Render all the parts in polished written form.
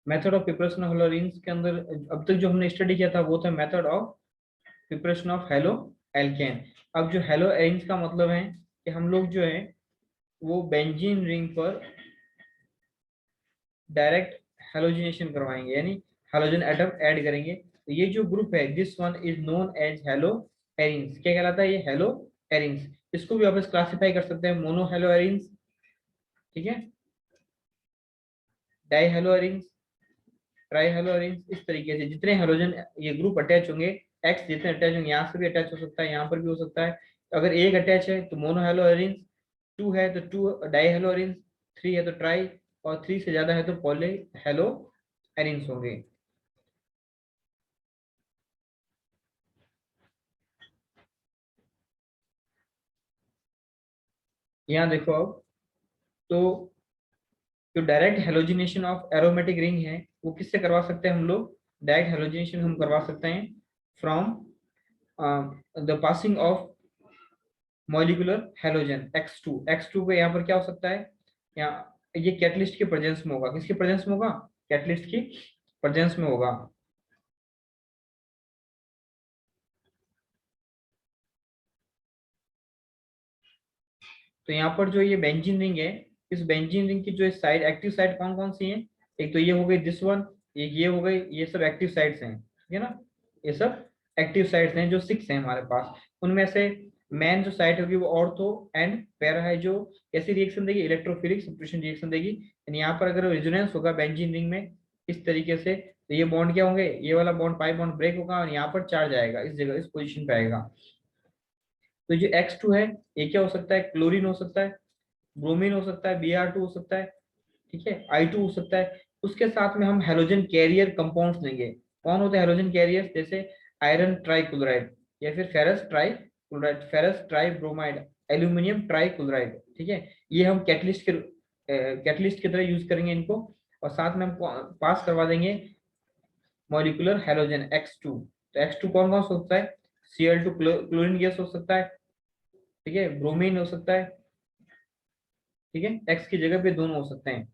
Method of preparation of हेलोरिन्स के अंदर अब तक जो हमने स्टडी किया था वो था method of preparation of halo alkane. अब जो हेलो एरिन्स का मतलब है कि हम लोग जो है वो बेंजीन रिंग पर डायरेक्ट हेलोजिनेशन करवाएंगे, यानी हेलोजन एटम ऐड करेंगे। तो ये जो ग्रुप है this one is known as haloarenes. क्या कहलाता है ये? Haloarenes. इसको भी आप क्लासिफाई कर सकते हैं मोनो हेलो एरिन्स, ठीक है, die hello arenes, try hello arenes. इस तरीके से जितने हेलोजन ये ग्रुप अटैच होंगे, एक्स जितने अटैच होंगे, यहाँ से भी अटैच हो सकता है, यहाँ पर भी हो सकता है। अगर एक अटैच है तो मोनो हेलो एरिन्स, टू है तो two dihaloarenes, three है तो ट्राई, और थ्री से ज्यादा है तो पॉली हेलो एरिन्स होंगे। यहाँ देखो अब, तो जो direct halogenation of aromatic ring है वो किससे करवा सकते हैं हम लोग? डायरेक्ट हेलोजिनेशन हम करवा सकते हैं from the passing of molecular halogen X2। X2 पे यहाँ पर क्या हो सकता है? यहाँ ये कैटलिस्ट के प्रेजेंस में होगा। किसके प्रेजेंस में होगा? कैटलिस्ट की प्रेजेंस में होगा। तो यहाँ पर जो ये बेंजीन रिंग है, इस बेंजीन रिंग की जो साइड एक्टिव साइड कौन कौन सी है? एक तो ये हो गई दिस वन, एक ये हो गई, ये सब एक्टिव साइड्स हैं, ठीक है ना। ये सब एक्टिव साइड्स हैं जो सिक्स हैं हमारे पास। उनमें से मेन जो साइट होगी वो ऑर्थो एंड पैरा है, जो कैसी रिएक्शन देगी? इलेक्ट्रोफिलिक सब्स्टिट्यूशन रिएक्शन देगी। यानी यहाँ पर अगर रेजोनेंस होगा बेंजीन रिंग में इस तरीके से, तो ये बॉन्ड क्या होंगे? ये वाला बॉन्ड पाई बॉन्ड ब्रेक होगा और यहाँ पर चार्ज आएगा, इस जगह इस पोजीशन पे आएगा। तो जो X2 है ये क्या हो सकता है? क्लोरीन हो सकता है, ब्रोमीन हो सकता है, Br2 हो सकता है, ठीक है, I2 हो सकता है। उसके साथ में हम हेलोजन कैरियर कंपाउंड्स लेंगे। कौन होते हैं हेलोजन कैरियर्स? जैसे आयरन ट्राइक्लोराइड, या फिर ferrous trichloride, ferrous tribromide, aluminium trichloride, ठीक है। ये हम कैटलिस्ट की तरह यूज करेंगे इनको, और साथ में हम पास करवा देंगे मॉलिक्यूलर हेलोजन X2। तो X2 कौन कौन सा होता है? Cl2 क्लोरीन गैस हो सकता है, ठीक है, ब्रोमीन हो सकता है, ठीक है, एक्स की जगह पे दोनों हो सकते हैं।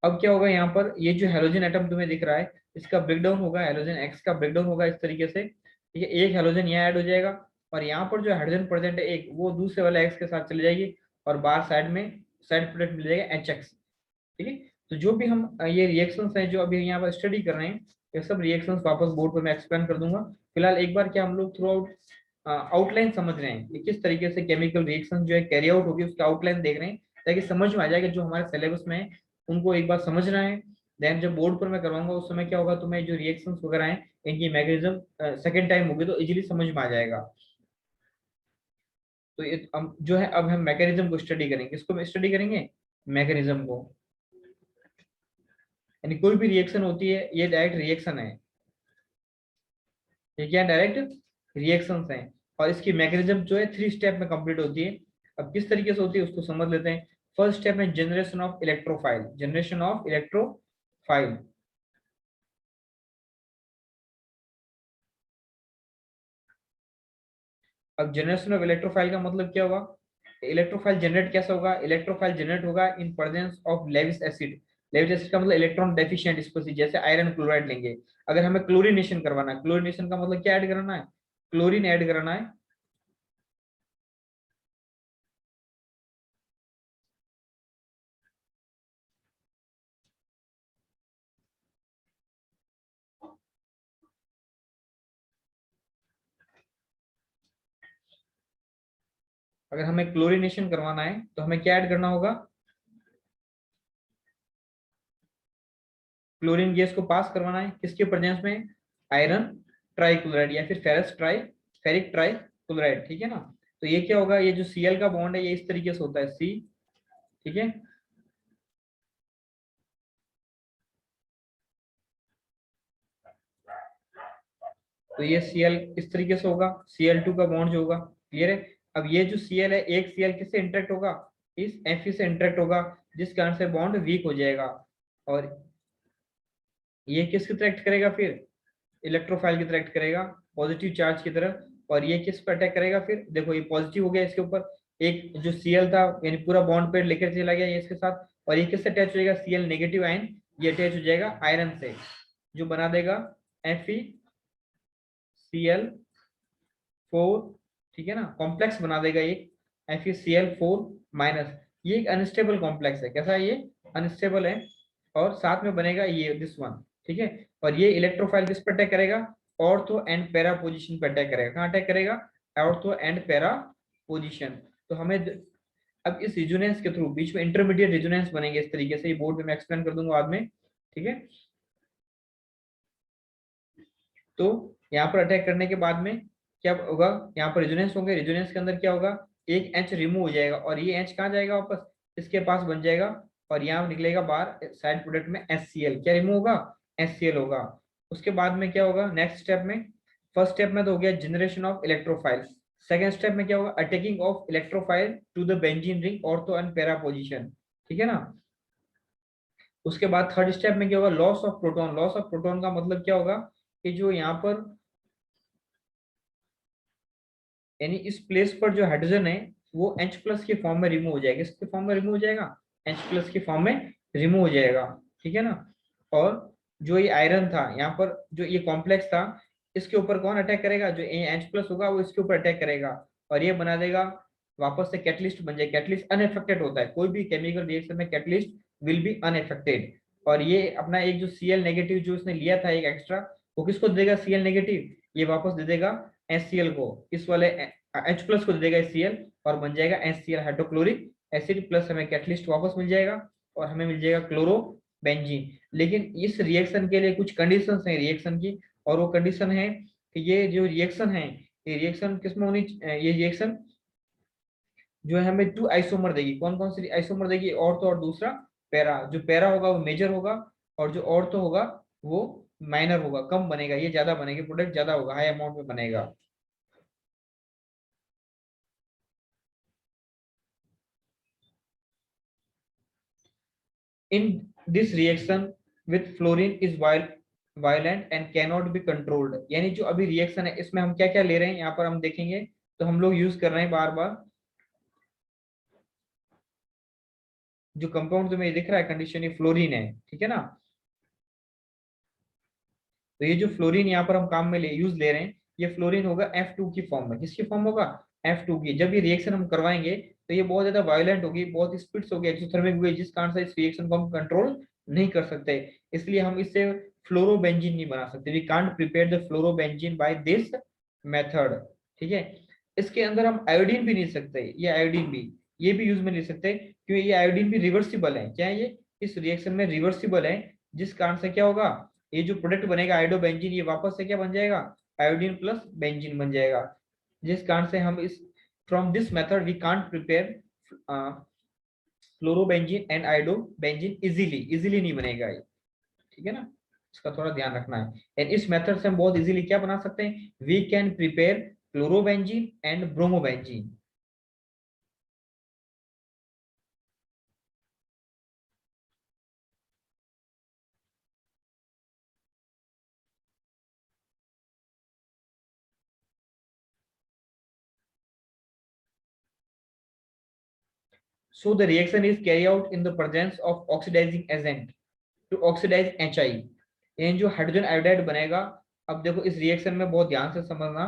अब क्या होगा यहाँ पर? ये जो हेलोजन एटम तुम्हें दिख रहा है इसका ब्रेकडाउन होगा, हेलोजन एक्स का ब्रेकडाउन होगा इस तरीके से, ठीक है। एक हेलोजन यहाँ ऐड हो जाएगा, और यहाँ पर जो हाइड्रोजन प्रेजेंट है एक, वो दूसरे वाले एक्स के साथ चली जाएगी, और बाहर साइड में साइड प्रोडक्ट मिल जाएगा HX, ठीक है। तो जो भी हम ये रिएक्शंस हैं जो अभी यहाँ पर स्टडी कर रहे हैं, ये सब रिएक्शंस वापस बोर्ड पर मैं एक्सप्लेन कर दूंगा। फिलहाल एक बार क्या हम लोग थ्रू आउट आउटलाइन समझ रहे हैं कि किस तरीके से केमिकल रिएक्शन जो है कैरी आउट होगी, उसका आउटलाइन देख रहे हैं, ताकि समझ में आ जाए कि जो हमारे सिलेबस में है उनको एक बार समझना है। देन जब बोर्ड पर मैं करवाऊंगा उस समय क्या होगा, तो मैं जो रिएक्शंस वगैरह हैं इनकी मैकेनिज्म सेकेंड टाइम होगी तो इजीली समझ में आ जाएगा। तो ये जो है अब हम मैकेनिज्म को स्टडी करेंगे। किसको स्टडी करेंगे? मैकेनिज्म को। यानी कोई भी रिएक्शन होती है ये डायरेक्ट रिएक्शन है, ये क्या डायरेक्ट रिएक्शंस हैं, और इसकी मैकेनिज्म जो है थ्री स्टेप में कंप्लीट होती है। अब किस तरीके से होती है उसको समझ लेते हैं। फर्स्ट स्टेप में generation of electrophile, generation of electrophile. अब जनरेशन ऑफ इलेक्ट्रोफाइल का मतलब क्या होगा? इलेक्ट्रोफाइल जनरेट कैसे होगा? इलेक्ट्रोफाइल जनरेट होगा in presence of Lewis acid. Lewis acid का मतलब इलेक्ट्रॉन डेफिशिएंट स्पीसीज, जैसे आयरन क्लोराइड लेंगे। अगर हमें क्लोरीनेशन करवाना है, क्लोरीनेशन का मतलब क्या ऐड कराना है? क्लोरीन ऐड कराना है। अगर हमें क्लोरीनेशन करवाना है तो हमें क्या ऐड करना होगा? क्लोरीन गैस को पास करवाना है किसके प्रेजेंस में? आयरन ट्राइक्लोराइड या फिर फेरिक ट्राइक्लोराइड, ठीक है ना। तो ये क्या होगा? ये जो Cl का बॉन्ड है ये इस तरीके से होता है C, ठीक है। तो ये Cl इस तरीके से होगा, Cl2 का बॉन्ड जो होगा, क्लियर है। अब ये जो Cl है, एक Cl किससे इंटरेक्ट होगा? इस Fe से इंटरेक्ट होगा, जिस कारण से बॉन्ड वीक हो जाएगा। और ये किसकी तरह एक्ट करेगा फिर? इलेक्ट्रोफाइल की तरह एक्ट करेगा, पॉजिटिव चार्ज की तरह। और ये किस पर अटैक करेगा फिर? देखो ये पॉजिटिव हो गया इसके ऊपर, एक जो Cl था यानी पूरा बॉन्ड पेयर लेकर चला गया ये इसके साथ, और ये किससे अटैच हो जाएगा? Cl नेगेटिव आयन ये अटैच हो जाएगा आयरन से, जो बना देगा FeCl4, ठीक है ना, कॉम्प्लेक्स बना देगा एक FeCl4 माइनस। ये एक अनस्टेबल कॉम्प्लेक्स है, कैसा है ये, अनस्टेबल है। और साथ में बनेगा ये दिस वन, ठीक है। और ये इलेक्ट्रोफाइल किस पर अटैक करेगा, ऑर्थो एंड पैरा पोजीशन पर अटैक करेगा। कहाँ अटैक करेगा, ऑर्थो एंड पैरा पोजीशन। तो हमें अब इस रिजोनेंस के थ्रू बीच में इंटरमीडिएट रिजोनेंस बनेंगे इस तरीके से, ये बोर्ड में मैं एक्सप्लेन कर दूंगा बाद में, ठीक है। तो यहाँ पर अटैक करने के बाद में क्या होगा, यहाँ पर रेजोनेंस होंगे, रेजोनेंस के अंदर क्या होगा, एक एच रिमूव हो जाएगा और ये एच कहाँ जाएगा, वापस इसके पास बन जाएगा और यहाँ निकलेगा बाहर साइड प्रोडक्ट में HCl। क्या रिमूव होगा, HCl होगा। उसके बाद में क्या होगा नेक्स्ट स्टेप में, फर्स्ट स्टेप में तो हो गया generation of electrophile. Second step में क्या होगा, attacking of electrophile to the benzene ring ortho and para position, ठीक है ना। उसके बाद थर्ड स्टेप में क्या होगा, loss of proton. Loss of proton का मतलब क्या होगा कि जो यहाँ पर यानी इस प्लेस पर जो हाइड्रोजन है वो H प्लस के फॉर्म में रिमूव हो जाएगा, किसके फॉर्म में रिमूव हो जाएगा, H प्लस के फॉर्म में रिमूव हो जाएगा, ठीक है ना। और जो ये आयरन था यहाँ पर, जो ये कॉम्प्लेक्स था, इसके ऊपर कौन अटैक करेगा, जो H प्लस होगा वो इसके ऊपर अटैक करेगा और ये बना देगा वापस से कैटलिस्ट बन जाए। कैटलिस्ट अनएफेक्टेड होता है, कोई भी केमिकल रिएक्शन में कैटलिस्ट विल बी अनएफेक्टेड। और ये अपना एक जो Cl नेगेटिव जो इसने लिया था एक एक्स्ट्रा, वो किसको देगा, Cl नेगेटिव, ये वापस दे देगा HCl को, इस वाले H प्लस को दे देगा HCl और बन जाएगा HCl हाइड्रोक्लोरिक एसिड प्लस, हमें कैटलिस्ट वापस मिल जाएगा और हमें मिल जाएगा क्लोरो बेंजीन। लेकिन इस रिएक्शन के लिए कुछ कंडीशंस हैं रिएक्शन की, और वो कंडीशन है कि ये जो रिएक्शन है, ये रिएक्शन किसमें होनी, ये रिएक्शन जो है हमें 2 आइसोमर देगी। कौन कौन सी आइसोमर देगी, ऑर्थो और दूसरा पैरा। जो पैरा होगा वो मेजर होगा और जो ऑर्थो होगा वो माइनर होगा, कम बनेगा, ये ज्यादा बनेगा, प्रोडक्ट ज्यादा होगा, हाई अमाउंट में बनेगा। In this reaction with fluorine is violent and cannot be controlled। यानी जो अभी रिएक्शन है इसमें हम क्या क्या ले रहे हैं, यहाँ पर हम देखेंगे तो हम लोग यूज कर रहे हैं बार बार जो कंपाउंड तुम्हें दिख रहा है कंडीशन, ये फ्लोरीन है, ठीक है ना। तो ये जो फ्लोरीन यहाँ पर हम काम में यूज ले रहे हैं, ये फ्लोरीन होगा F2 की फॉर्म में। किसकी फॉर्म होगा, F2 की। जब ये रिएक्शन हम करवाएंगे तो ये बहुत ज्यादा वायलेंट होगी, बहुत स्पीड होगी, एक्सोथर्मिक होगी, जिस कारण से इस रिएक्शन को हम कंट्रोल नहीं कर सकते। इसलिए हम इससे फ्लोरोबेंजीन नहीं बना सकते, we can't prepare the fluorobenzene by this method, ठीक है। इसके अंदर हम आयोडीन भी नहीं सकते, ये आयोडीन भी, ये भी यूज में नहीं सकते, क्योंकि ये आयोडीन भी रिवर्सिबल है। क्या है ये, इस रिएक्शन में रिवर्सिबल है, जिस कारण से क्या होगा, ये जो प्रोडक्ट बनेगा आयोडो बेंजीन, ये वापस से क्या बन जाएगा, आयोडीन प्लस बेंजीन बन जाएगा। जिस कारण से हम इस from this method we can't prepare fluorobenzene and iodobenzene easily, easily नहीं बनेगा ये, ठीक है ना। इसका थोड़ा ध्यान रखना है। एंड इस मेथड से हम बहुत इजीली क्या बना सकते हैं, we can prepare chlorobenzene and bromobenzene. So the reaction is carried out in the presence of oxidizing agent to oxidize HI। ये जो हाइड्रोजन आयोडाइड बनेगा, अब देखो इस रिएक्शन में बहुत ध्यान से समझना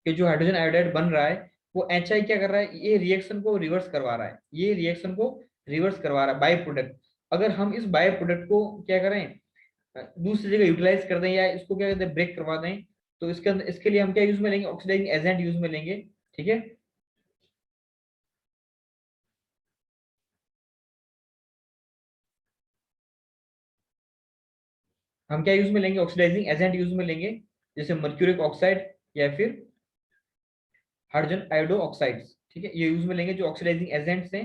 कि जो हाइड्रोजन आयोडाइड बन रहा है वो HI क्या कर रहा है, ये रिएक्शन को रिवर्स करवा रहा है, ये रिएक्शन को रिवर्स करवा रहा है बाय प्रोडक्ट। अगर हम इस बाय प्रोडक्ट को क्या करें, दूसरी जगह यूटिलाइज कर दें या इसको क्या कहते हैं ब्रेक करवा दें, तो इसके अंदर इसके लिए हम क्या यूज में लेंगे, ऑक्सीडाइजिंग एजेंट यूज में लेंगे, ठीक है। हम क्या यूज में लेंगे, ऑक्सीडाइजिंग एजेंट यूज में लेंगे, जैसे मर्क्यूरिक ऑक्साइड या फिर हाइड्रोजन आयोडो ऑक्साइड्स, ठीक है, ये यूज में लेंगे जो ऑक्सीडाइजिंग एजेंट्स हैं।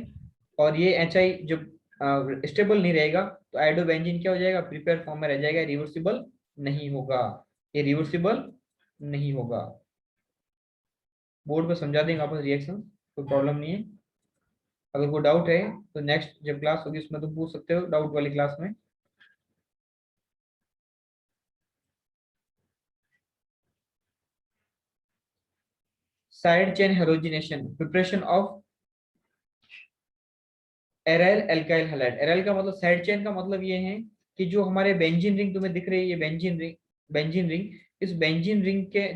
और ये HI जब स्टेबल नहीं रहेगा तो आयोडो बेंजीन क्या हो जाएगा, प्रिपेयर फॉर्म में रह जाएगा, रिवर्सिबल नहीं होगा, ये रिवर्सिबल नहीं होगा। बोर्ड पे समझा देंगे आपस रिएक्शन, कोई प्रॉब्लम नहीं है। अगर कोई डाउट है तो नेक्स्ट जब क्लास होगी उसमें तुम पूछ सकते हो डाउट वाली क्लास में। Side chain halogenation, preparation of aryl alkyl halide. Aryl का मतलब साइड चेन का मतलब ये है कि जो हमारे बेंजीन रिंग तुम्हें दिख रही है, ये बेंजीन रिंग, इस बेंजीन रिंग के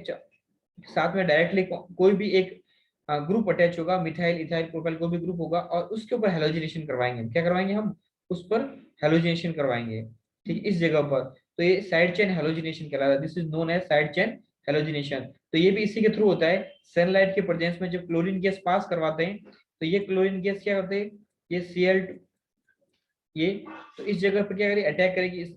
साथ में डायरेक्टली कोई भी एक ग्रुप अटैच होगा, मिथाइल इथाइल प्रोपाइल कोई भी ग्रुप होगा, और उसके ऊपर हेलोजिनेशन करवाएंगे। क्या करवाएंगे हम? उस पर हेलोजिनेशन करवाएंगे, ठीक है, इस जगह पर। तो ये साइड चेन हेलोजिनेशन कहलाता है। This is known as side chain halogenation. तो ये भी इसी के थ्रू होता है। सनलाइट के प्रेजेंस में जब क्लोरीन गैस पास करवाते हैं, तो ये क्लोरीन गैस क्या करते हैं, ये Cl, ये तो इस जगह पर क्या करेगी, अटैक करेगी इस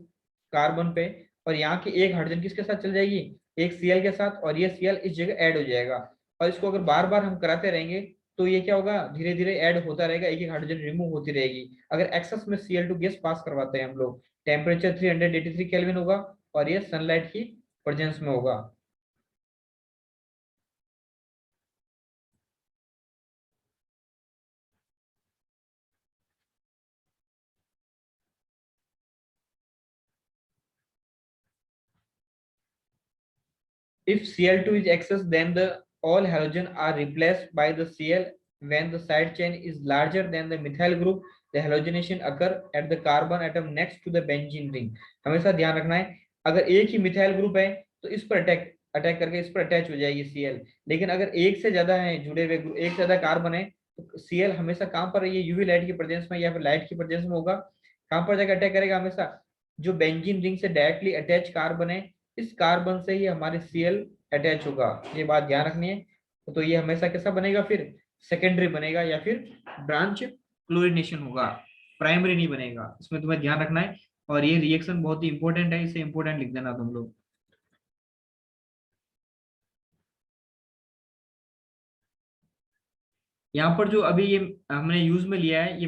कार्बन पे, और यहाँ की एक हाइड्रोजन किसके साथ चल जाएगी, एक Cl के साथ, और ये Cl इस जगह ऐड हो जाएगा। और इसको अगर बार बार हम कराते रहेंगे, तो ये क्या होगा, धीरे धीरे ऐड होता रहेगा, एक एक हाइड्रोजन रिमूव होती रहेगी। अगर एक्सेस में Cl2 गैस पास करवाते हैं हम लोग, टेम्परेचर 383 केल्विन होगा, और ये सनलाइट की प्रेजेंस में होगा। If Cl2 is excess, then the all halogen are replaced by the Cl. When the side chain is larger than the methyl group, the halogenation occur at the carbon atom next to the benzene ring. हमेशा ध्यान रखना है, अगर एक ही methyl group है तो इस पर अटैक अटैक करके इस पर अटैच हो जाएगी Cl। लेकिन अगर एक से ज्यादा है जुड़े हुए, एक से ज्यादा कार्बन है, तो Cl हमेशा कहां पर है, यूवी लाइट की प्रेजेंस में या फिर लाइट की प्रेजेंस में होगा, कहां पर जाकर अटैक करेगा, हमेशा जो बेंजीन रिंग से डायरेक्टली अटैच कार्बन है, इस कार्बन से ही हमारे Cl अटैच होगा। ये बात ध्यान रखनी है। तो ये हमेशा कैसा बनेगा, फिर सेकेंडरी बनेगा या फिर ब्रांच क्लोरिनेशन होगा, प्राइमरी नहीं बनेगा, इसमें तुम्हें ध्यान रखना है। और ये रिएक्शन बहुत ही इंपॉर्टेंट है, इसे इंपॉर्टेंट लिख देना तुम लोग। यहाँ पर जो अभी ये हमने यूज में लिया है,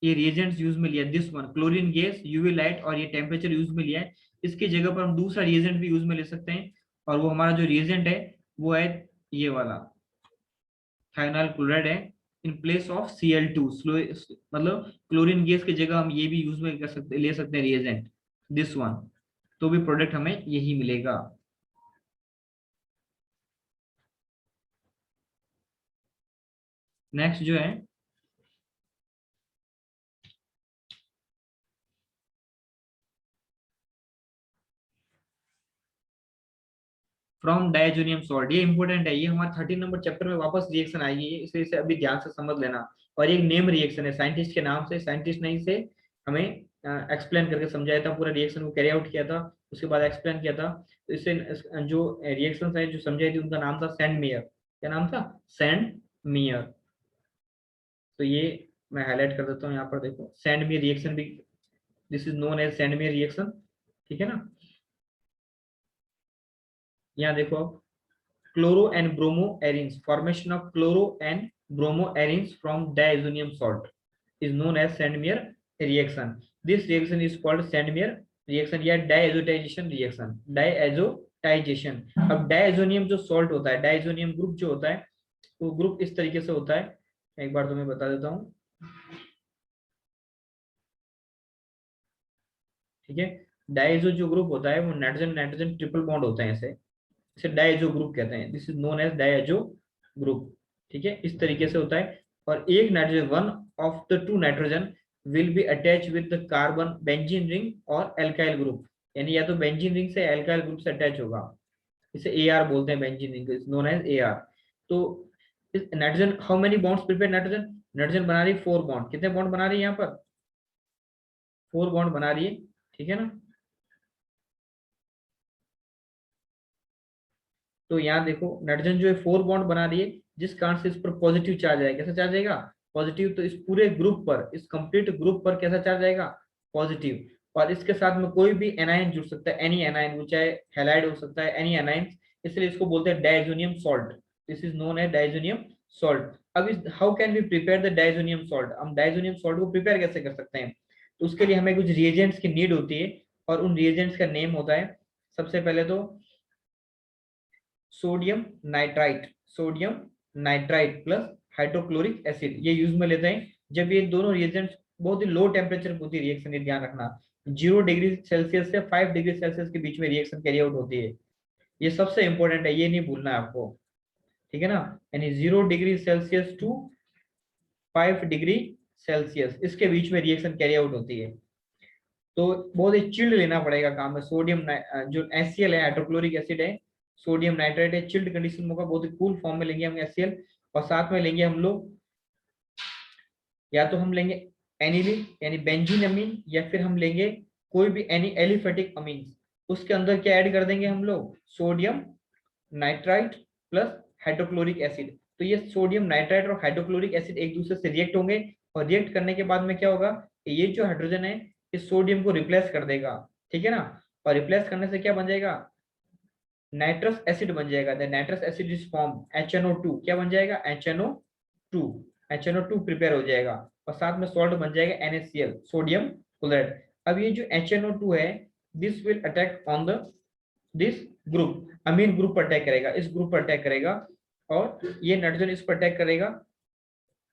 ये रिएजेंट्स यूज में लिया है, this one chlorine gas, UV light, और ये टेम्परेचर यूज में लिया है। इसकी जगह पर हम दूसरा रिएजेंट भी यूज में ले सकते हैं, और वो हमारा जो रिएजेंट है वो है ये वाला थायोनाइल क्लोराइड है, इन प्लेस ऑफ Cl2। मतलब क्लोरीन गैस की जगह हम ये भी यूज में कर सकते, ले सकते हैं रिएजेंट, दिस वन। तो भी प्रोडक्ट हमें यही मिलेगा। नेक्स्ट जो है, फ्रॉम डायजोनियम सॉल्ट, ये इंपॉर्टेंट है, ये हमारे 13 नंबर चैप्टर में वापस रिएक्शन आएगी, इसे इसे अभी ध्यान से समझ लेना। और ये एक नेम रिएक्शन है, साइंटिस्ट के नाम से, साइंटिस्ट ने इसे हमें एक्सप्लेन करके समझाया था, पूरा रिएक्शन को कैरी आउट किया था, उसके बाद एक्सप्लेन किया था। तो इससे जो रिएक्शन है जो समझाई थी, उनका नाम था सैंड मेयर। क्या नाम था? Sand mayor. तो ये मैं हाईलाइट कर देता हूँ, यहाँ पर देखो सैंड मेयर रिएक्शन भी, this is known as Sandmeyer reaction, ठीक है ना। यहाँ देखो, chloro and bromoarenes, formation of chloro and bromoarenes from diazonium salt is known as Sandmeyer reaction. This reaction is called Sandmeyer reaction या diazotization reaction, diazotization। अब diazonium जो salt होता है, डायजोनियम ग्रुप जो होता है, वो ग्रुप इस तरीके से होता है, एक बार तुम्हें बता देता हूँ, ठीक है। डायजो जो ग्रुप होता है वो नाइट्रोजन नाइट्रोजन ट्रिपल बॉन्ड होते हैं, ऐसे इसे डायजो ग्रुप कहते हैं, this is known as diazo group, ठीक है, इस तरीके से होता है। और एक nitrogen, one of the two nitrogen will be attach with the carbon benzene ring और एल्काइल ग्रुप, यानी या तो बेंजीन रिंग से एल्काइल ग्रुप से अटैच होगा, इसे AR बोलते हैं, benzene ring is known as AR। तो इस nitrogen, how many bonds prepare nitrogen, nitrogen बना रही 4 बॉन्ड, कितने बॉन्ड बना रही है यहाँ पर, 4 बॉन्ड बना रही है, ठीक है ना। तो यहाँ देखो नाइट्रोजन जो है 4 बॉन्ड बना रही है, जिस कारण से इस पर पॉजिटिव चार्ज आएगा, कैसा चार्ज आएगा, पॉजिटिव। तो इस पूरे ग्रुप पर, इस कंप्लीट ग्रुप पर कैसा चार्ज आएगा, पॉजिटिव। और इसके साथ में कोई भी एनाइन जुड़ सकता है, एनी एनाइन, वो चाहे हैलाइड हो सकता है, एनी एनाइन, इसलिए इसको बोलते हैं diazonium salt, this is known as diazonium salt. अब इस how can we prepare the diazonium salt, हम डायजोनियम सॉल्ट को प्रिपेयर कैसे कर सकते हैं, तो उसके लिए हमें कुछ रिएजेंट्स की नीड होती है, और उन रिएजेंट्स का नेम होता है, सबसे पहले तो sodium nitrite, sodium nitrite plus hydrochloric acid, ये यूज में लेते हैं जब ये दोनों रिएजेंट्स बहुत ही लो टेम्परेचर होती है रिएक्शन, ये ध्यान रखना, 0 डिग्री सेल्सियस से 5 डिग्री सेल्सियस के बीच में रिएक्शन कैरी आउट होती है, ये सबसे इंपॉर्टेंट है, ये नहीं भूलना है आपको, ठीक है ना। यानी 0 degree Celsius to 5 degree Celsius, इसके बीच में रिएक्शन कैरी आउट होती है। तो बहुत ही चिल्ड लेना पड़ेगा काम में। सोडियम जो HCl है, हाइड्रोक्लोरिक एसिड है, सोडियम नाइट्राइट है, चिल्ड कंडीशन में होगा, बहुत ही कूल फॉर्म में लेंगे हम HCl। और साथ में लेंगे हम लोग, या तो हम लेंगे एनिलीन यानी बेंजीन अमीन, या फिर हम लेंगे कोई भी एनी एलिफेटिक अमीन। उसके अंदर क्या ऐड कर देंगे हम लोग, sodium nitrite plus hydrochloric acid. तो ये सोडियम नाइट्राइट और हाइड्रोक्लोरिक एसिड एक दूसरे से रिएक्ट होंगे, और रिएक्ट करने के बाद में क्या होगा, ये जो हाइड्रोजन है इस सोडियम को रिप्लेस कर देगा, ठीक है ना। और रिप्लेस करने से क्या बन जाएगा, नाइट्रस एसिड बन जाएगा। The nitrous acid is form HNO2, क्या बन जाएगा, HNO2। HNO2 प्रिपेयर हो जाएगा, और साथ में सॉल्ट बन जाएगा NaCl, सोडियम क्लोराइड। अब ये जो HNO2 है, this will attack on the this group, amine group पर अटैक करेगा, इस ग्रुप पर अटैक करेगा, और ये नाइट्रोजन इस पर अटैक करेगा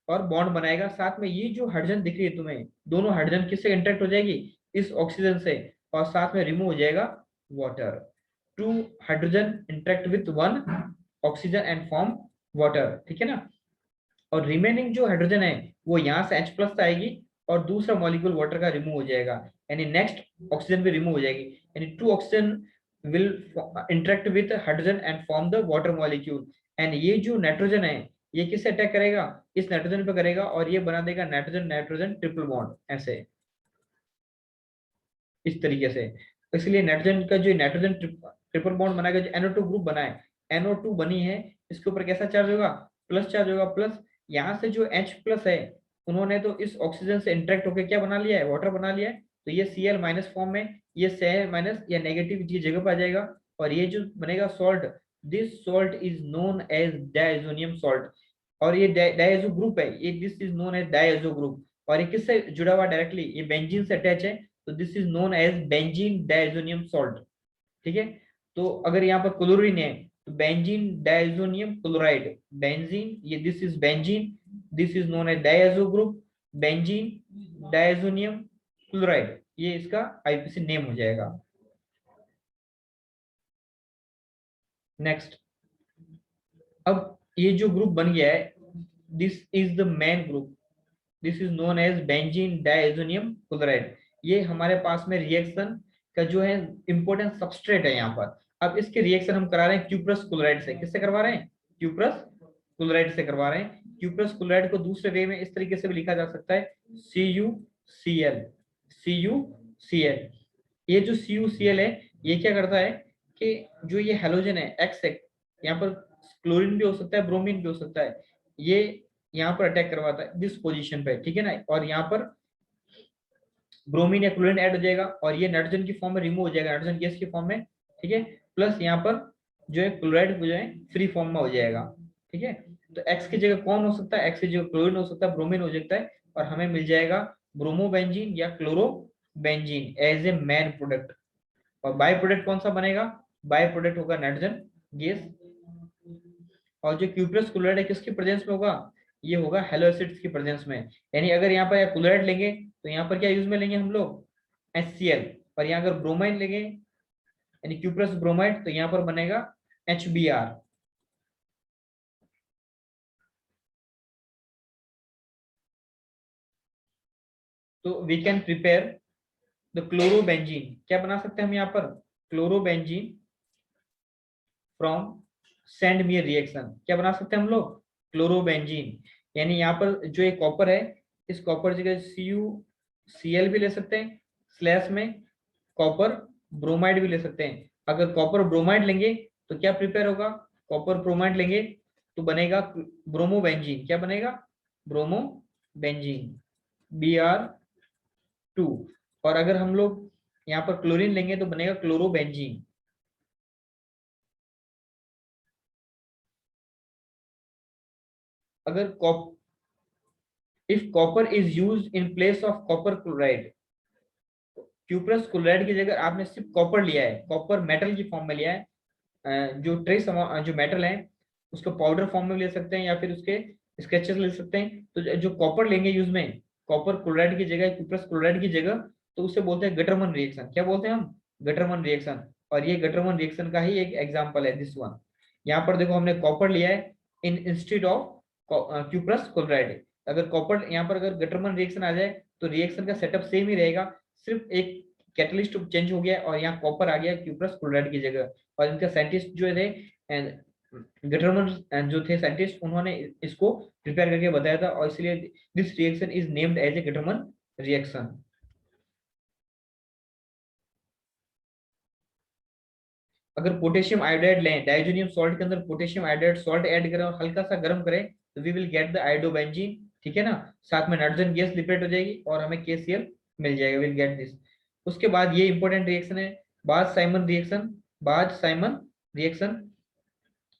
और बॉन्ड बनाएगा। साथ में ये जो हाइड्रोजन दिख रही है तुम्हें, दोनों हाइड्रोजन किससे इंटरेक्ट हो जाएगी, इस ऑक्सीजन से, और साथ में रिमूव हो जाएगा water. Two hydrogen interact with one oxygen and form water, ठीक है ना। और रिमेनिंग जो हाइड्रोजन है वो यहाँ से H+ आएगी, और दूसरा मॉलिक्यूल वाटर का रिमूव हो जाएगा, यानी नेक्स्ट ऑक्सीजन भी रिमूव हो जाएगी, यानी 2 oxygen will interact with hydrogen and form the water molecule. And ये जो नाइट्रोजन है ये किससे अटैक करेगा, इस नाइट्रोजन पे करेगा, और ये बना देगा नाइट्रोजन नाइट्रोजन ट्रिपल बॉन्ड, ऐसे इस तरीके से। इसलिए नाइट्रोजन का जो नाइट्रोजन ट्रिपल बॉन्ड बनाएगा, जो NO2 ग्रुप बना है, NO2 बनी है, इसके ऊपर कैसा चार्ज होगा, प्लस चार्ज होगा। प्लस यहाँ से जो H+ है, उन्होंने तो इस ऑक्सीजन से इंटरेक्ट होकर क्या बना लिया है, वाटर बना लिया है। तो ये Cl- फॉर्म में, ये Cl- या नेगेटिव की जगह पर आ जाएगा, और ये जो बनेगा salt, this salt is known as diazonium salt. और ये डायजो ग्रुप है, ये this is known as diazo group. और ये किससे जुड़ा हुआ डायरेक्टली, ये बेंजीन से अटैच है, तो this is known as benzene diazonium salt, ठीक है। तो अगर यहाँ पर क्लोरीन है, तो बेंजीन डायजोनियम क्लोराइड, बेंजीन, ये this is benzene, this is known as diazo group, benzene diazonium chloride, ये इसका IUPAC नेम हो जाएगा। नेक्स्ट, अब ये जो ग्रुप बन गया है, this is the main group, this is known as benzene diazonium chloride. ये हमारे पास में रिएक्शन का जो है इंपॉर्टेंट सबस्ट्रेट है यहाँ पर। अब इसके रिएक्शन हम करा रहे हैं क्यूप्रस क्लोराइड से। किससे करवा रहे हैं, क्यूप्रस क्लोराइड से करवा रहे हैं। क्यूप्रस क्लोराइड को दूसरे वे में इस तरीके से भी लिखा जा सकता है, CuCl, CuCl। ये जो CuCl है, ये क्या करता है कि जो ये हेलोजन है X है, यहाँ पर क्लोरीन भी हो सकता है, ब्रोमीन भी हो सकता है, ये यहाँ पर अटैक करवाता है दिस पोजीशन पे, ठीक है ना। और यहाँ पर ब्रोमीन या क्लोरीन ऐड हो जाएगा, और ये नाइट्रोजन की फॉर्म में रिमूव हो जाएगा, नाइट्रोजन गैस की फॉर्म में, ठीक है। प्लस यहाँ पर जो है क्लोराइड जो है फ्री फॉर्म में हो जाएगा, ठीक है। तो एक्स की जगह कौन हो सकता है, एक्स की जगह क्लोरीन हो सकता है, ब्रोमीन हो सकता है, और हमें मिल जाएगा ब्रोमोबेंजीन या chlorobenzene as a main product. और बाय प्रोडक्ट कौन सा बनेगा, बाय प्रोडक्ट होगा नाइट्रोजन गैस। और जो क्यूप्रस क्लोराइड है किसकी प्रेजेंस में होगा, ये होगा हेलो एसिड्स की प्रेजेंस में। यानी अगर यहाँ पर क्लोराइड लेंगे तो यहाँ पर क्या यूज में लेंगे हम लोग, HCl। और यहाँ अगर ब्रोमाइड लेंगे यानी क्यूप्रस ब्रोमाइड, तो यहाँ पर बनेगा HBr। तो we can prepare the chlorobenzene, क्या बना सकते हैं हम यहाँ पर, chlorobenzene from Sandmeyer reaction. क्या बना सकते हैं हम लोग, क्लोरोबेंजीन। यानी यहाँ पर जो एक कॉपर है, इस कॉपर जगह CuCl भी ले सकते हैं, स्लैश में कॉपर ब्रोमाइड भी ले सकते हैं। अगर कॉपर ब्रोमाइड लेंगे तो क्या प्रिपेयर होगा, कॉपर ब्रोमाइड लेंगे तो बनेगा ब्रोमोबेंजीन। क्या बनेगा, ब्रोमोबेंजीन, Br2। और अगर हम लोग यहाँ पर क्लोरीन लेंगे तो बनेगा क्लोरोबेंजीन। अगर if copper is use in place of copper chloride, cuprous chloride की जगह आपने सिर्फ कॉपर लिया है, कॉपर मेटल की फॉर्म में लिया है, जो ट्रेस जो मेटल है उसको पाउडर फॉर्म में ले सकते हैं, या फिर उसके स्केचेस ले सकते हैं। तो जो कॉपर लेंगे यूज में, कॉपर क्लोराइड की जगह, क्यूप्रस क्लोराइड की जगह, तो उसे बोलते हैं गटरमन रिएक्शन। क्या बोलते हैं हम, गटरमन रिएक्शन। और ये गटरमन रिएक्शन का ही एक एग्जाम्पल है दिस वन। यहाँ पर देखो हमने कॉपर लिया है in instead of cuprous chloride. अगर कॉपर यहाँ पर अगर गटरमन रिएक्शन आ जाए तो रिएक्शन का सेटअप सेम ही रहेगा, सिर्फ एक कैटलिस्ट चेंज हो गया और यहाँ कॉपर आ गया क्यूप्रस क्लोराइड की जगह। और इनका साइंटिस्ट जो थे गटरमन जो थे साइंटिस्ट, उन्होंने इसको प्रिपेयर करके बताया था, और इसलिए this reaction is named as a Gattermann reaction. अगर पोटेशियम आयोडाइड लें, डाइजोनियम सॉल्ट के अंदर पोटेशियम आयोडाइड सॉल्ट ऐड करें और हल्का सा गर्म करें, तो we will get the iodobenzene, ठीक है ना। साथ में नाइट्रोजन गैस लिबरेट हो जाएगी और हमें KCl मिल जाएगा, विल गेट दिस। उसके बाद ये इंपॉर्टेंट रिएक्शन है, बाज साइमन रिएक्शन। बाज साइमन रिएक्शन,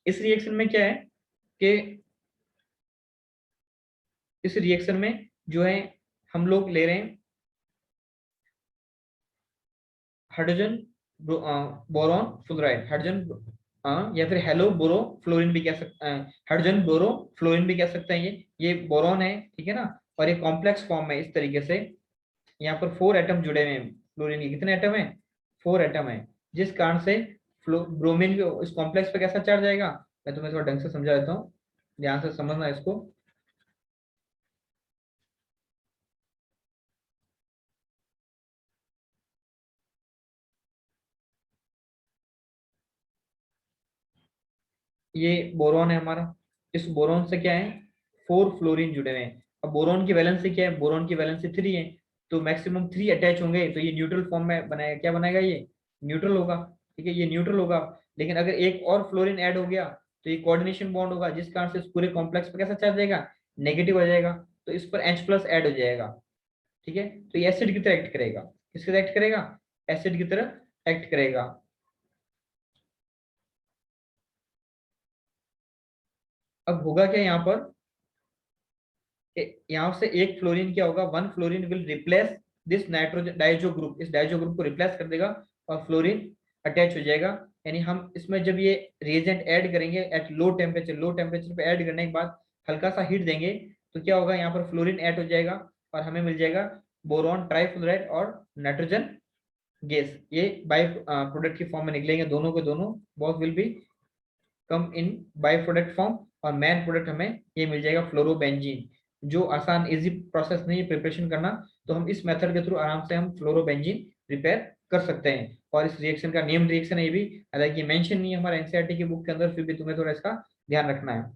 इस रिएक्शन में क्या है कि इस रिएक्शन में जो है हम लोग ले रहे हैं हाइड्रोजन बोरॉन फ्लोराइड, हाइड्रोजन या फिर हेलो बोरो फ्लोरीन भी कह सकते हैं, हाइड्रोजन बोरो फ्लोरीन भी कह सकते हैं। ये बोरॉन है, ठीक है ना, और ये कॉम्प्लेक्स फॉर्म है इस तरीके से। यहाँ पर 4 एटम जुड़े हुए हैं फ्लोरीन के, कितने एटम है? 4 एटम है, जिस कारण से ब्रोमीन इस कॉम्प्लेक्स पे कैसा चार्ज आएगा, मैं तुम्हें थोड़ा ढंग से समझा देता हूँ, ध्यान से समझना इसको। ये बोरॉन है हमारा, इस बोरॉन से क्या है, 4 फ्लोरीन जुड़े हुए हैं। अब बोरॉन की वैलेंसी क्या है, बोरॉन की वैलेंसी 3 है, तो मैक्सिमम 3 अटैच होंगे, तो ये न्यूट्रल फॉर्म में बनाएगा, क्या बनाएगा ये, न्यूट्रल होगा, ठीक है, ये न्यूट्रल होगा। लेकिन अगर एक और फ्लोरीन ऐड हो गया तो ये कोऑर्डिनेशन बॉन्ड होगा, जिस कारण से इस पूरे कॉम्प्लेक्स पर कैसा चार्ज जाएगा, नेगेटिव हो जाएगा, तो इस पर H+ ऐड हो जाएगा, ठीक है। तो ये एसिड की तरह एक्ट करेगा, किसकी तरह एक्ट करेगा, एसिड की तरह एक्ट करेगा। अब होगा क्या यहाँ पर, यहाँ से एक फ्लोरीन क्या होगा, 1 fluorine will replace this nitrogen Dizo group, इस डाइजो ग्रुप को रिप्लेस कर देगा और फ्लोरीन अटैच हो जाएगा। यानी हम इसमें जब ये रिएजेंट ऐड करेंगे एट लो टेम्परेचर पे ऐड करने के बाद हल्का सा हीट देंगे, तो क्या होगा, यहाँ पर फ्लोरीन ऐड हो जाएगा और हमें मिल जाएगा बोरॉन ट्राइफ्लोराइड और नाइट्रोजन गैस। ये बाई प्रोडक्ट की फॉर्म में निकलेंगे, दोनों के दोनों both will be come in by product form, और मेन प्रोडक्ट हमें ये मिल जाएगा फ्लोरोबेंजीन, जो आसान इजी प्रोसेस नहीं है प्रिपरेशन करना, तो हम इस मेथड के थ्रू आराम से हम फ्लोरोबेंजीन प्रिपेयर कर सकते हैं। और इस रिएक्शन का नेम रिएक्शन है ये भी, हालांकि मेंशन नहीं है हमारे एनसीईआरटी की बुक के अंदर, फिर भी तुम्हें थोड़ा इसका ध्यान रखना है।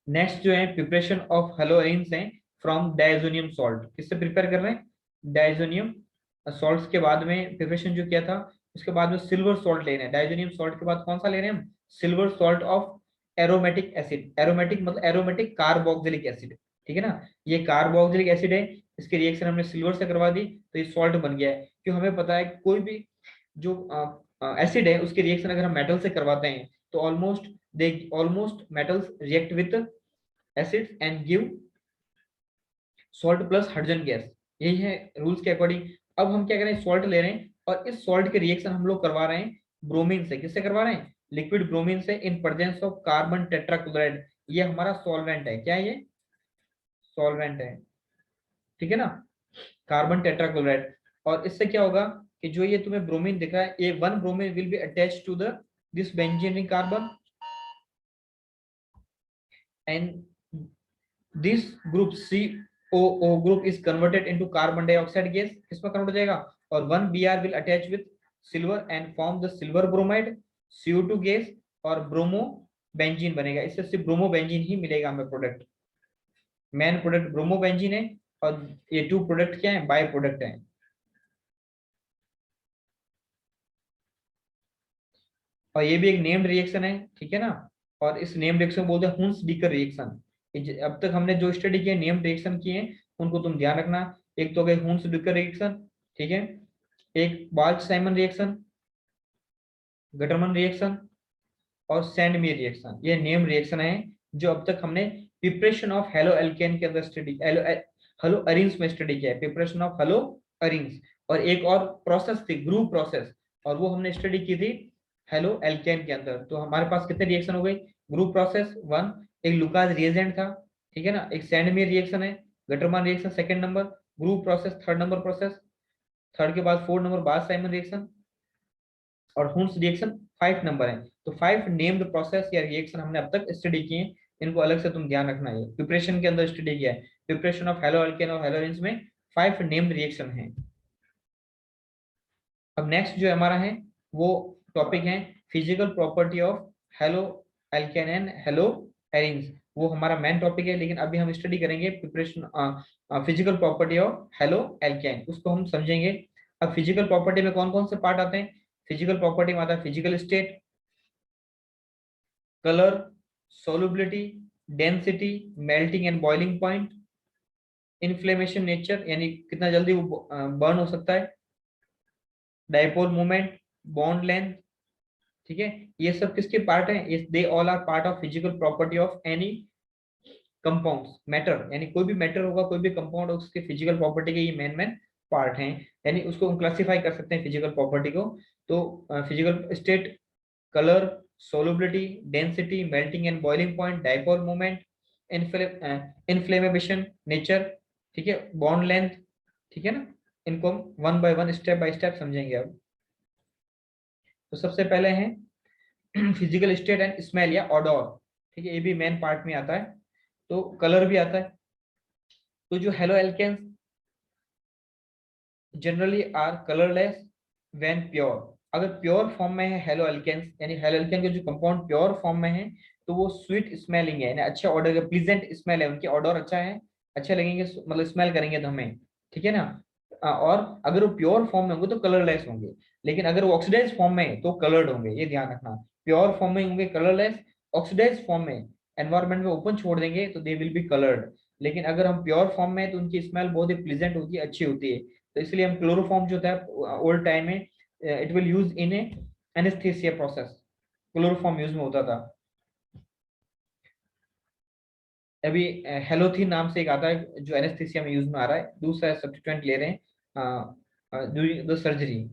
नेक्स्ट जो है प्रिपरेशन ऑफ हेलोइंस हैं फ्रॉम डायजोनियम सॉल्ट, किससे प्रिपेयर कर रहे हैं, डायजोनियम सॉल्ट्स के बाद में प्रिपरेशन जो किया था, उसके बाद में सिल्वर सॉल्ट ले रहे हैं, डायजोनियम सॉल्ट के बाद कौन सा ले रहे हैं हम, silver salt of aromatic acid, aromatic मतलब एरोमेटिक कार्बोक्सिलिक एसिड, ठीक है ना, ये कार्बोक्सिलिक एसिड है, इसकी रिएक्शन हमने सिल्वर से करवा दी तो ये सॉल्ट बन गया है। क्यों, हमें पता है कि कोई भी जो एसिड है उसकी रिएक्शन अगर हम मेटल से करवाते हैं तो almost metals react with acids and give salt plus hydrogen gas, यही है रूल्स के अकॉर्डिंग। अब हम क्या करें, सॉल्ट ले रहे हैं और इस सॉल्ट के रिएक्शन हम लोग करवा रहे हैं ब्रोमीन से, किससे करवा रहे हैं, लिक्विड ब्रोमीन से, in presence of carbon tetrachloride. ये हमारा सॉल्वेंट है, क्या है ये, सॉल्वेंट है, ठीक है ना, कार्बन टेट्राक्लोराइड। और इससे क्या होगा कि जो ये तुम्हें ब्रोमीन दिख रहा है, ये 1 bromine will be attach to the this benzene ring carbon, and this group COO group is converted into carbon dioxide gas, किसमें कन्वर्ट हो जाएगा, और 1 Br will attach with silver and form the silver bromide, CO2 gas, और bromo benzene बनेगा, इससे सिर्फ bromo benzene ही मिलेगा हमें product, main product bromo benzene है, और ये 2 प्रोडक्ट क्या है, बाय प्रोडक्ट है। और ये भी एक नेम्ड रिएक्शन है, ठीक है ना, और इस नेम्ड रिएक्शन को बोलते हैं हुंस डीकर रिएक्शन। अब तक हमने जो स्टडी किए नेम्ड रिएक्शन किए हैं उनको तुम ध्यान रखना, एक तो गए हुंस डीकर रिएक्शन, ठीक है, एक बाल्च साइमन रिएक्शन, गटरमन रिएक्शन और सैंडमीर रिएक्शन, ये नेम रिएक्शन है जो अब तक हमने प्रिपरेशन ऑफ हेलो एल्केन के अंदर स्टडी, हेलो अरिन्स में स्टडी किया है, प्रिपरेशन ऑफ हेलो अरिन्स। और एक और प्रोसेस थी ग्रुप प्रोसेस, और वो हमने स्टडी की थी हेलो एल्केन के अंदर। तो हमारे पास कितने रिएक्शन हो गए, ग्रुप प्रोसेस 1, एक लुकास रिएजेंट था, ठीक है ना, एक सैंडमीर रिएक्शन है, Gattermann reaction second number, group process third number process, third के बाद 4 नंबर बार साइमन रिएक्शन, और हुन्स रिएक्शन 5 नंबर है। तो 5 नेम्ड प्रोसेस या रिएक्शन हमने अब तक स्टडी किए, इनको अलग से तुम ध्यान रखना है। प्रिपरेशन के अंदर स्टडी किया है, प्रिपरेशन ऑफ हेलो अल्केन और हेलोइंस में 5 नेम्ड रिएक्शन है। अब नेक्स्ट जो हमारा है वो टॉपिक है physical property of hello alkane and hello arenes. वो हमारा मेन टॉपिक है, लेकिन अभी हम स्टडी करेंगे preparation physical property of hello alkane, उसको हम समझेंगे। अब फिजिकल प्रॉपर्टी में कौन कौन से पार्ट आते हैं? फिजिकल प्रॉपर्टी में आता है physical state, colour, solubility, density, melting and boiling point, inflammation nature यानी कितना जल्दी वो बर्न हो सकता है, डाइपोल मोमेंट, बॉन्ड लेंथ। ठीक है, ये सब किसके पार्ट है? They all are part of physical property of any compounds matter, यानी कोई भी मैटर होगा, कोई भी कंपाउंड होगा, उसके फिजिकल प्रॉपर्टी के ये मेन मेन पार्ट हैं, यानी उसको हम क्लासिफाई कर सकते हैं फिजिकल प्रॉपर्टी को। तो physical state, colour, solubility, density, melting and boiling point, dipole moment, inflammation nature, ठीक है, बॉन्ड लेंथ, ठीक है ना। इनको हम वन बाय स्टेप समझेंगे अब। तो सबसे पहले है फिजिकल स्टेट एंड स्मेल या ऑडोर, ठीक है, ये भी मेन पार्ट में आता है। तो कलर भी आता है। तो जो haloalkanes generally are colourless when pure. अगर प्योर फॉर्म में है हेलो एल्केन्स, यानी हेलो एल्केन के जो कंपाउंड प्योर फॉर्म में है, तो वो स्वीट स्मेलिंग है, यानी अच्छे ऑर्डर का प्लीजेंट स्मेल है, उनके ऑर्डर अच्छा है, अच्छे लगेंगे, मतलब स्मेल करेंगे तो हमें, ठीक है ना। और अगर वो प्योर फॉर्म में होंगे तो कलरलेस होंगे, लेकिन अगर वो ऑक्सीडाइज फॉर्म में है तो कलर्ड होंगे, ये ध्यान रखना। प्योर फॉर्म में होंगे कलरलेस, ऑक्सीडाइज फॉर्म में एनवायरमेंट में ओपन छोड़ देंगे तो दे विल बी कलर्ड। लेकिन अगर हम प्योर फॉर्म में है तो उनकी स्मेल बहुत ही प्लीजेंट होती है, अच्छी होती है। तो इसलिए हम क्लोरोफॉर्म जो था ओल्ड टाइम में, it will use in A anaesthesia process, chloroform use में होता था। अभी हेलोथीन नाम से एक आता है जो एनेस्थीसिया में यूज में आ रहा है, दूसरा सब्स्टिट्यूएंट ले रहे हैं ड्यूरिंग द सर्जरी।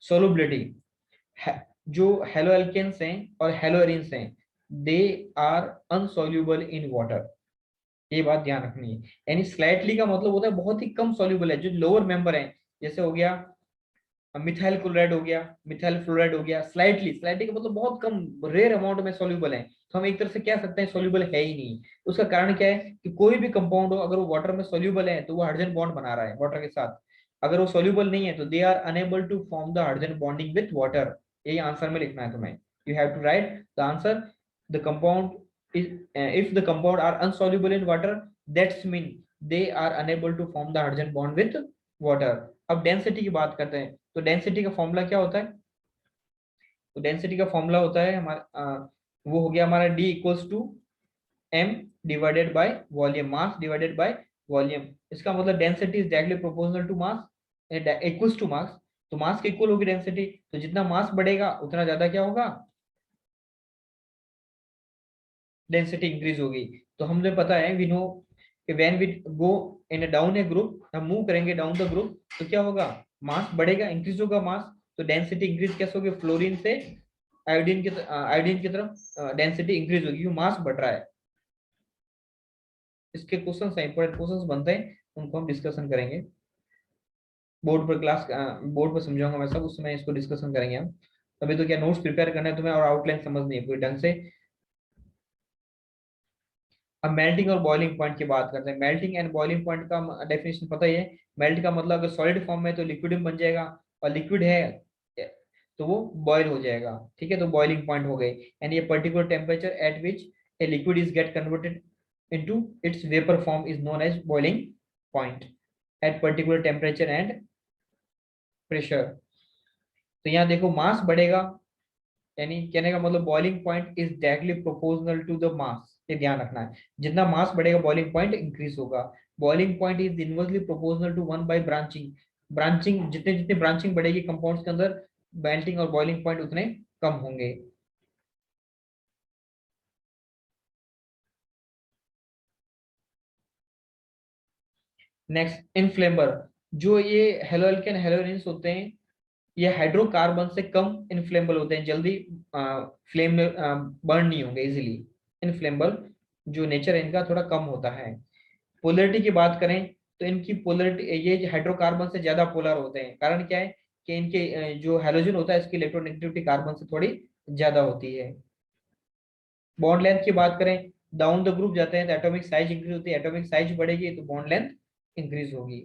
सोलुबिलिटी, जो हेलो एल्केन्स हैं और हेलो एरिन्स हैं, दे आर अनसोल्यूबल इन वाटर, ये बात ध्यान रखनी है। यानी स्लाइटली का मतलब होता है बहुत ही कम सॉल्यूबल है, जो लोअर मेंबर है, जैसे हो गया मिथाइल क्लोराइड हो गया, मिथाइल फ्लोराइड हो गया, स्लाइटली, स्लाइटली का मतलब बहुत कम रेयर अमाउंट में सॉल्यूबल है, तो हम एक तरह से कह सकते हैं सॉल्यूबल है ही नहीं। उसका कारण क्या है कि कोई भी कंपाउंड हो, अगर वो वाटर में सॉल्यूबल है तो वो हाइड्रोजन बॉन्ड बना रहा है वाटर के साथ, अगर वो सॉल्यूबल नहीं है तो they are unable to form the hydrogen bonding with water. यही आंसर में लिखना है तुम्हें, you have to write the answer. The compound if the compound are insoluble in water, that's mean they are unable to form the hydrogen bond with water। अब density की बात करते हैं, तो डेंसिटी का फॉर्मूला क्या होता है? तो डेंसिटी का फॉर्मूला होता है हमारा वो हो गया हमारा D equals to M divided by volume, mass divided by volume. इसका मतलब density is directly proportional to mass, equals to mass. तो मास के इक्वल होगी डेंसिटी, तो जितना मास बढ़ेगा उतना ज्यादा क्या होगा? डेंसिटी इंक्रीज होगी। तो हमें पता है, वी नो कि when we go in down a group, हम मूव करेंगे डाउन द ग्रुप, तो क्या होगा? मास बढ़ेगा, इंक्रीज होगा मास, तो डेंसिटी इंक्रीज कैसे होगी? फ्लोरीन से आयोडीन की तरफ डेंसिटी इंक्रीज होगी, क्योंकि मास बढ़ रहा है। इसके क्वेश्चन इंपॉर्टेंट क्वेश्चन बनते हैं, उनको हम डिस्कशन करेंगे बोर्ड पर, बोर्ड पर समझाऊंगा मैं सब, उसमें इसको डिस्कशन करेंगे हम। अभी तो क्या नोट्स प्रिपेयर करना है तुम्हें और आउटलाइन समझनी है पूरी ढंग से। अब मेल्टिंग और बॉइलिंग पॉइंट की बात करते हैं। मेल्टिंग एंड बॉइलिंग पॉइंट का डेफिनेशन पता ही है। मेल्ट का मतलब अगर सॉलिड फॉर्म में तो लिक्विड में बन जाएगा, और लिक्विड है तो वो बॉयल हो जाएगा, ठीक है, तो बॉइलिंग पॉइंट हो गई। एंड ये particular temperature at which a liquid is get converted into its vapour form is known as boiling point at particular temperature and pressure. तो यहाँ देखो मास बढ़ेगा, यानी कहने का मतलब boiling point is directly proportional to the mass, ये ध्यान रखना है। जितना मास बढ़ेगा बॉइलिंग पॉइंट इंक्रीज होगा। Boiling point is inversely proportional to 1 by branching. Branching जितने जितने ब्रांचिंग बढ़ेगी कंपाउंड्स के अंदर, मेल्टिंग और बॉइलिंग पॉइंट उतने कम होंगे। Next, inflammable. जो ये हेलोअल्केन हेलोइंस होते हैं, ये हाइड्रोकार्बन से कम इनफ्लेमेबल होते हैं, जल्दी फ्लेम में बर्न नहीं होंगे इजीली। इनफ्लेमेबल जो नेचर है इनका थोड़ा कम होता है। पोलैरिटी की बात करें तो इनकी पोलरिटी, ये हाइड्रोकार्बन से ज्यादा पोलर होते हैं। कारण क्या है कि इनके जो हेलोजन होता है इसकी इलेक्ट्रोनेगेटिविटी कार्बन से थोड़ी ज्यादा होती है। बॉन्ड लेंथ की बात करें, डाउन द ग्रुप जाते हैं तो एटॉमिक साइज इंक्रीज होती है, एटॉमिक साइज बढ़ेगी तो बॉन्ड लेंथ इंक्रीज होगी।